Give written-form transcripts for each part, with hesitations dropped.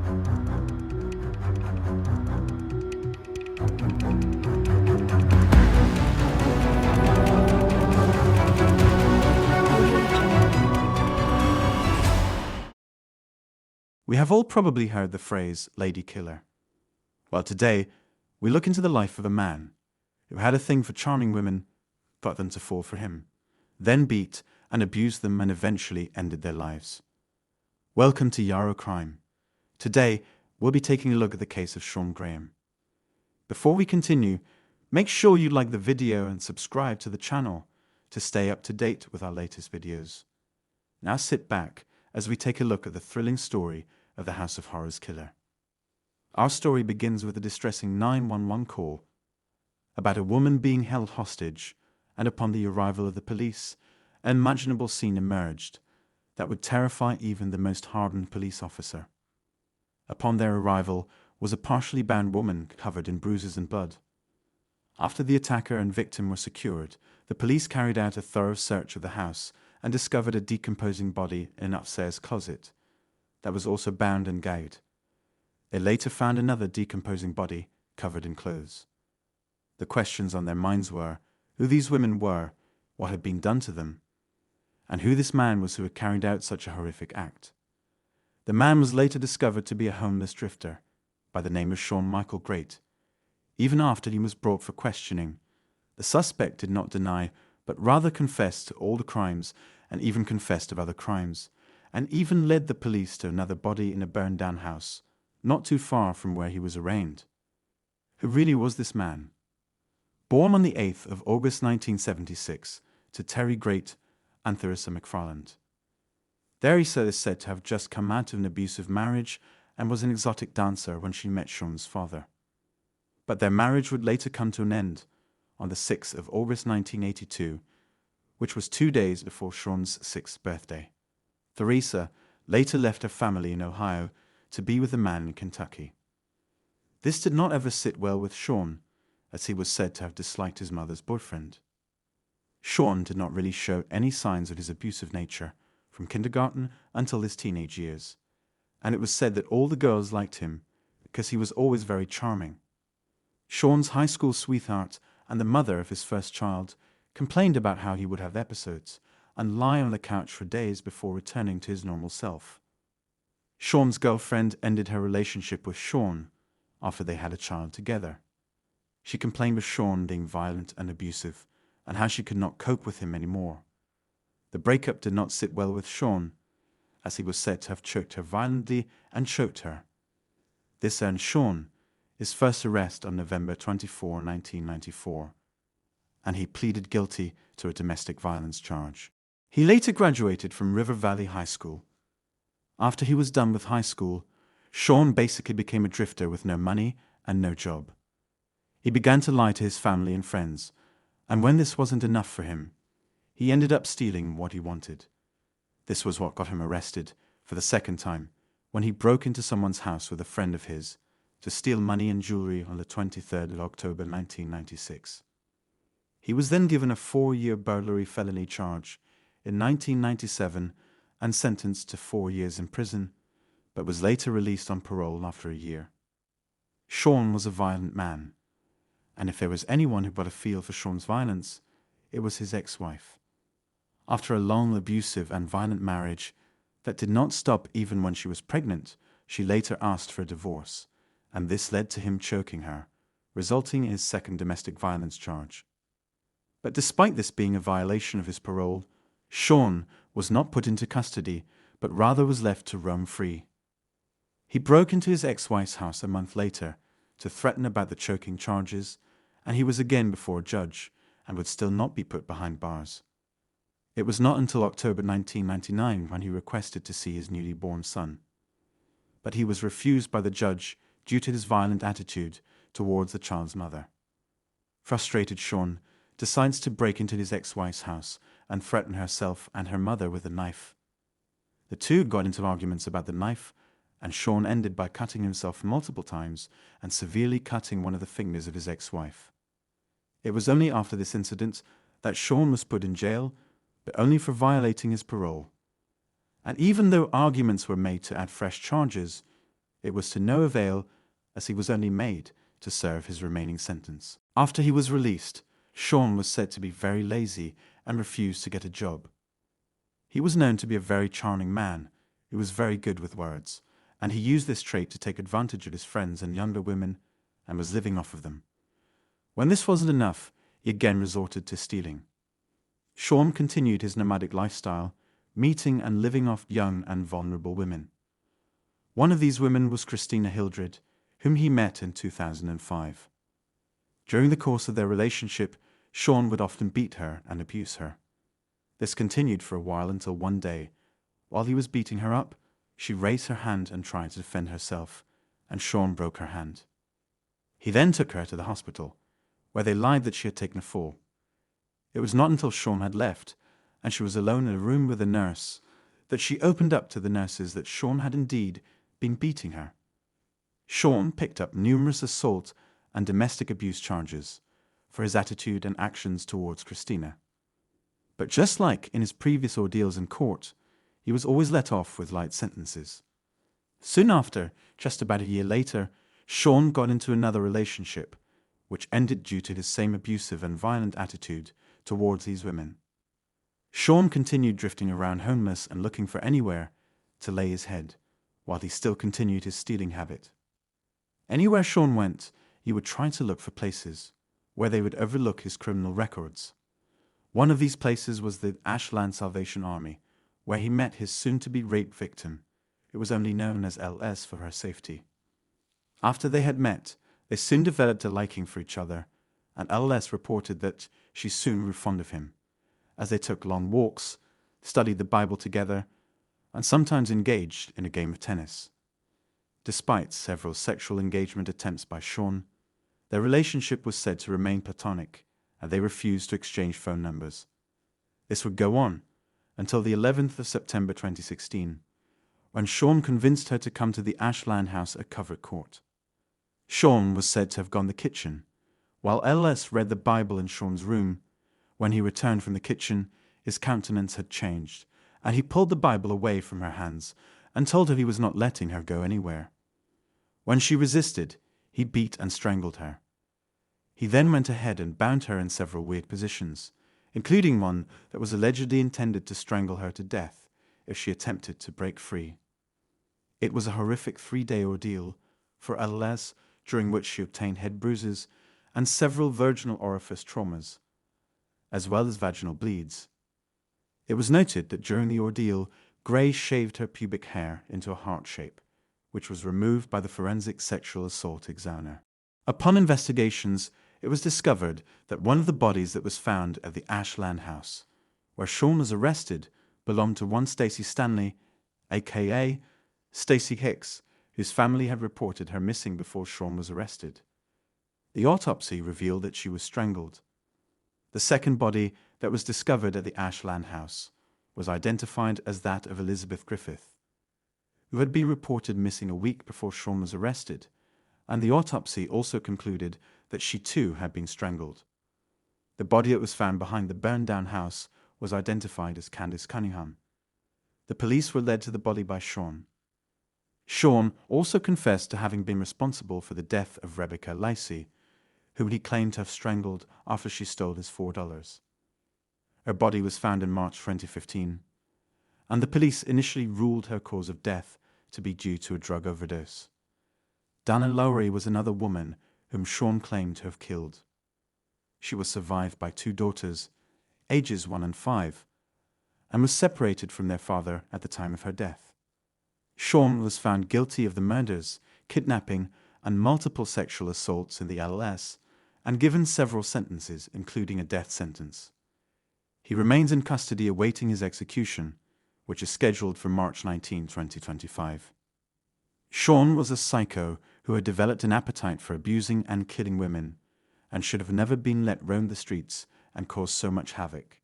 We have all probably heard the phrase lady killer. Well, today we look into the life of a man who had a thing for charming women, got them to fall for him, then beat and abused them and eventually ended their lives. Welcome to YARO Crime. Today we'll be taking a look at the case of Shawn Grate. Before we continue, make sure you like the video and subscribe to the channel to stay up to date with our latest videos. Now sit back as we take a look at the thrilling story of the House of Horrors killer. Our story begins with a distressing 911 call about a woman being held hostage, and upon the arrival of the police, an unimaginable scene emerged that would terrify even the most hardened police officer. Upon their arrival was a partially bound woman covered in bruises and blood. After the attacker and victim were secured, the police carried out a thorough search of the house and discovered a decomposing body in an upstairs closet that was also bound and gagged. They later found another decomposing body covered in clothes. The questions on their minds were who these women were, what had been done to them, and who this man was who had carried out such a horrific act. The man was later discovered to be a homeless drifter by the name of Shawn Grate. Even after he was brought for questioning, the suspect did not deny, but rather confessed to all the crimes and even confessed of other crimes, and even led the police to another body in a burned-down house, not too far from where he was arraigned. Who really was this man? Born on the 8th of August 1976 to Terry Grate and Theresa McFarland. Theresa is said to have just come out of an abusive marriage and was an exotic dancer when she met Shawn's father. But their marriage would later come to an end on the 6th of August 1982, which was 2 days before Shawn's 6th birthday. Theresa later left her family in Ohio to be with a man in Kentucky. This did not ever sit well with Shawn, as he was said to have disliked his mother's boyfriend. Shawn did not really show any signs of his abusive nature from kindergarten until his teenage years, and it was said that all the girls liked him because he was always very charming. Shawn's high school sweetheart and the mother of his first child complained about how he would have episodes and lie on the couch for days before returning to his normal self. Shawn's girlfriend ended her relationship with Shawn after they had a child together. She complained of Shawn being violent and abusive and how she could not cope with him anymore. The breakup did not sit well with Shawn, as he was said to have choked her violently and choked her. This earned Shawn his first arrest on November 24, 1994, and he pleaded guilty to a domestic violence charge. He later graduated from River Valley High School. After he was done with high school, Shawn basically became a drifter with no money and no job. He began to lie to his family and friends, and when this wasn't enough for him, he ended up stealing what he wanted. This was what got him arrested for the second time, when he broke into someone's house with a friend of his to steal money and jewelry on the 23rd of October 1996. He was then given a 4-year burglary felony charge in 1997 and sentenced to 4 years in prison, but was later released on parole after a year. Shawn was a violent man, and if there was anyone who got a feel for Shawn's violence, it was his ex-wife. After a long, abusive and violent marriage that did not stop even when she was pregnant, she later asked for a divorce, and this led to him choking her, resulting in his second domestic violence charge. But despite this being a violation of his parole, Shawn was not put into custody, but rather was left to roam free. He broke into his ex-wife's house a month later to threaten about the choking charges, and he was again before a judge and would still not be put behind bars. It was not until October 1999 when he requested to see his newly born son. But he was refused by the judge due to his violent attitude towards the child's mother. Frustrated, Shawn decides to break into his ex-wife's house and threaten herself and her mother with a knife. The two got into arguments about the knife, and Shawn ended by cutting himself multiple times and severely cutting one of the fingers of his ex-wife. It was only after this incident that Shawn was put in jail, but only for violating his parole. And even though arguments were made to add fresh charges, it was to no avail, as he was only made to serve his remaining sentence. After he was released, Shawn was said to be very lazy and refused to get a job. He was known to be a very charming man who was very good with words, and he used this trait to take advantage of his friends and younger women and was living off of them. When this wasn't enough, he again resorted to stealing. Shawn continued his nomadic lifestyle, meeting and living off young and vulnerable women. One of these women was Christina Hildred, whom he met in 2005. During the course of their relationship, Shawn would often beat her and abuse her. This continued for a while until one day, while he was beating her up, she raised her hand and tried to defend herself, and Shawn broke her hand. He then took her to the hospital, where they lied that she had taken a fall. It was not until Shawn had left, and she was alone in a room with a nurse, that she opened up to the nurses that Shawn had indeed been beating her. Shawn picked up numerous assault and domestic abuse charges for his attitude and actions towards Christina. But just like in his previous ordeals in court, he was always let off with light sentences. Soon after, just about a year later, Shawn got into another relationship, which ended due to his same abusive and violent attitude towards these women. Shawn continued drifting around homeless and looking for anywhere to lay his head, while he still continued his stealing habit. Anywhere Shawn went, he would try to look for places where they would overlook his criminal records. One of these places was the Ashland Salvation Army, where he met his soon-to-be rape victim, who was only known as LS for her safety. After they had met, they soon developed a liking for each other, and LS reported that she soon grew fond of him, as they took long walks, studied the Bible together, and sometimes engaged in a game of tennis. Despite several sexual engagement attempts by Shawn, their relationship was said to remain platonic, and they refused to exchange phone numbers. This would go on until the 11th of September 2016, when Shawn convinced her to come to the Ashland house at Covert Court. Shawn was said to have gone to the kitchen, while LS read the Bible in Shawn's room. When he returned from the kitchen, his countenance had changed, and he pulled the Bible away from her hands and told her he was not letting her go anywhere. When she resisted, he beat and strangled her. He then went ahead and bound her in several weird positions, including one that was allegedly intended to strangle her to death if she attempted to break free. It was a horrific 3-day ordeal for LS, during which she obtained head bruises and several virginal orifice traumas, as well as vaginal bleeds. It was noted that during the ordeal, Gray shaved her pubic hair into a heart shape, which was removed by the forensic sexual assault examiner. Upon investigations, it was discovered that one of the bodies that was found at the Ashland house, where Shawn was arrested, belonged to one Stacey Stanley, aka Stacey Hicks, whose family had reported her missing before Shawn was arrested. The autopsy revealed that she was strangled. The second body that was discovered at the Ashland house was identified as that of Elizabeth Griffith, who had been reported missing a week before Shawn was arrested, and the autopsy also concluded that she too had been strangled. The body that was found behind the burned-down house was identified as Candace Cunningham. The police were led to the body by Shawn. Shawn also confessed to having been responsible for the death of Rebecca Lacey, whom he claimed to have strangled after she stole his $4. Her body was found in March 2015, and the police initially ruled her cause of death to be due to a drug overdose. Dana Lowry was another woman whom Shawn claimed to have killed. She was survived by 2 daughters, ages 1 and 5, and was separated from their father at the time of her death. Shawn was found guilty of the murders, kidnapping, and multiple sexual assaults in the LLS, and given several sentences, including a death sentence. He remains in custody awaiting his execution, which is scheduled for March 19, 2025. Shawn was a psycho who had developed an appetite for abusing and killing women, and should have never been let roam the streets and cause so much havoc.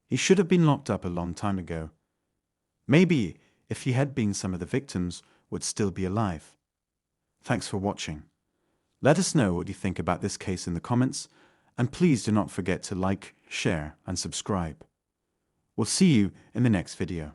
He should have been locked up a long time ago. Maybe, if he had been, some of the victims would still be alive. Thanks for watching. Let us know what you think about this case in the comments, and please do not forget to like, share, and subscribe. We'll see you in the next video.